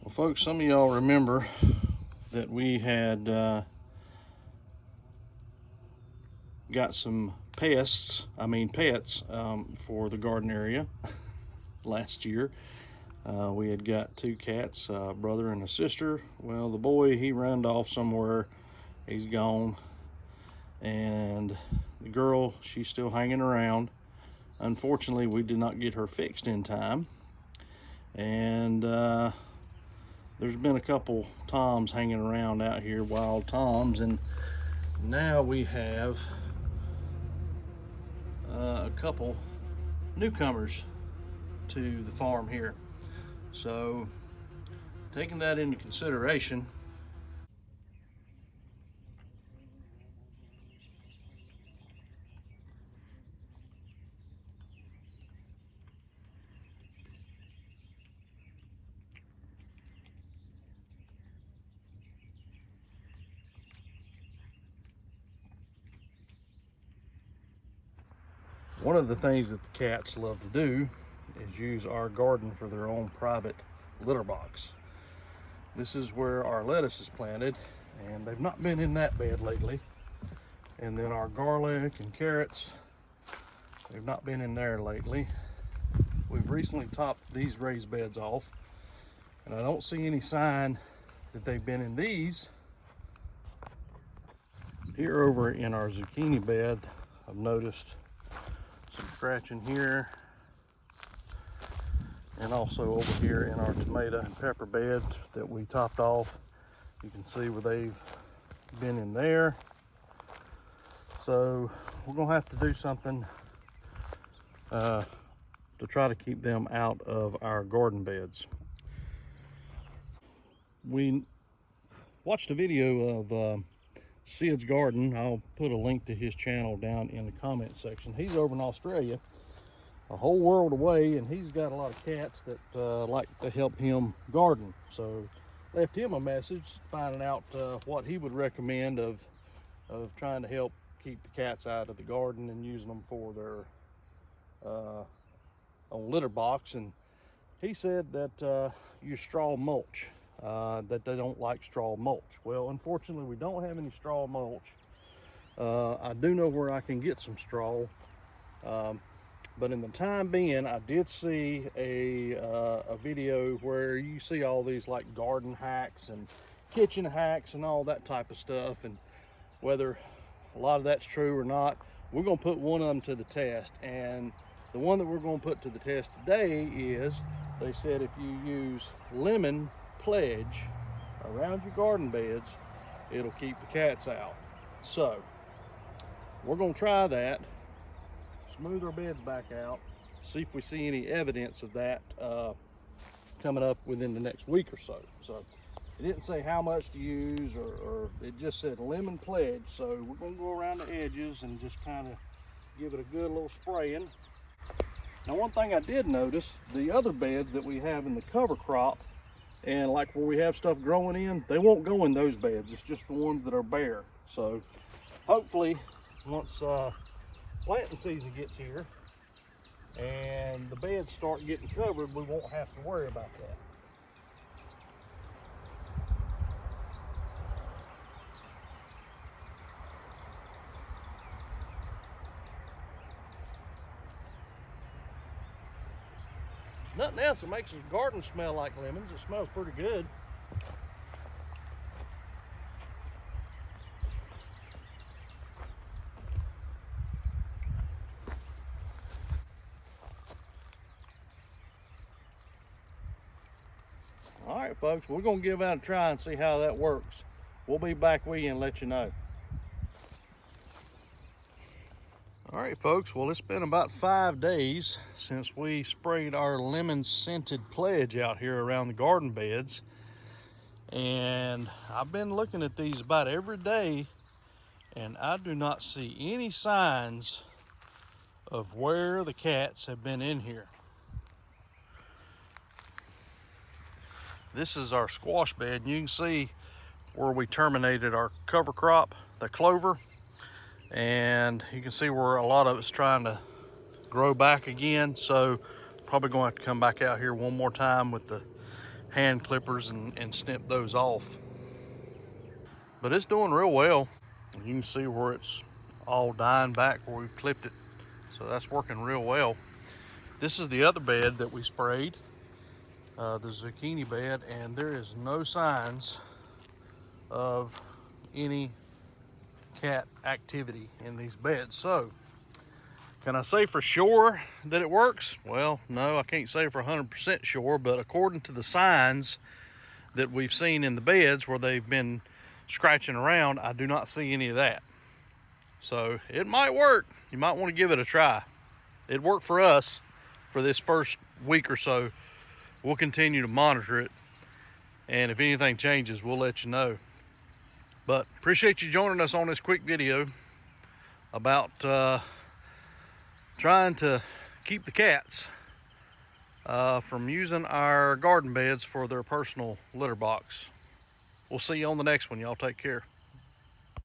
Well, folks, some of y'all remember that we had got some pets for the garden area last year. We had got two cats, a brother and a sister. Well, the boy, he ran off somewhere. He's gone. And the girl, she's still hanging around. Unfortunately, we did not get her fixed in time. And there's been a couple toms hanging around out here, wild toms, and now we have a couple newcomers to the farm here. So taking that into consideration, one of the things that the cats love to do is use our garden for their own private litter box. This is where our lettuce is planted, and they've not been in that bed lately. And then our garlic and carrots, they've not been in there lately. We've recently topped these raised beds off, and I don't see any sign that they've been in these. Here over in our zucchini bed, I've noticed some scratching here, and also over here in our tomato and pepper bed that we topped off. You can see where they've been in there. So we're gonna have to do something to try to keep them out of our garden beds. We watched a video of Sid's garden. I'll put a link to his channel down in the comment section. He's over in Australia, a whole world away, and he's got a lot of cats that like to help him garden. So left him a message finding out what he would recommend of trying to help keep the cats out of the garden and using them for their own litter box. And he said that use straw mulch, that they don't like straw mulch. Well, unfortunately, we don't have any straw mulch. I do know where I can get some straw, but in the time being, I did see a video where you see all these like garden hacks and kitchen hacks and all that type of stuff, and whether a lot of that's true or not, we're going to put one of them to the test. And the one that we're going to put to the test today is, they said if you use lemon pledge around your garden beds, it'll keep the cats out. So we're going to try that, smooth our beds back out, see if we see any evidence of that coming up within the next week or so. So it didn't say how much to use, or it just said lemon pledge. So we're going to go around the edges and just kind of give it a good little spraying. Now, one thing I did notice, the other beds that we have in the cover crop, and like where we have stuff growing in, they won't go in those beds. It's just the ones that are bare. So hopefully once planting season gets here and the beds start getting covered, we won't have to worry about that. Nothing else that makes his garden smell like lemons. It smells pretty good. All right, folks, we're gonna give that a try and see how that works. We'll be back with you and let you know. All right, folks, well, it's been about 5 days since we sprayed our lemon scented pledge out here around the garden beds. And I've been looking at these about every day, and I do not see any signs of where the cats have been in here. This is our squash bed, and you can see where we terminated our cover crop, the clover. And you can see where a lot of it's trying to grow back again. So probably going to have to come back out here one more time with the hand clippers and snip those off. But it's doing real well. You can see where it's all dying back where we've clipped it. So that's working real well. This is the other bed that we sprayed, the zucchini bed, and there is no signs of any cat activity in these beds. So can I say for sure that it works? Well, no, I can't say for 100% sure, but according to the signs that we've seen in the beds where they've been scratching around, I do not see any of that. So it might work. You might want to give it a try. It worked for us for this first week or so. We'll continue to monitor it, and if anything changes, we'll let you know. But appreciate you joining us on this quick video about trying to keep the cats from using our garden beds for their personal litter box. We'll see you on the next one. Y'all take care.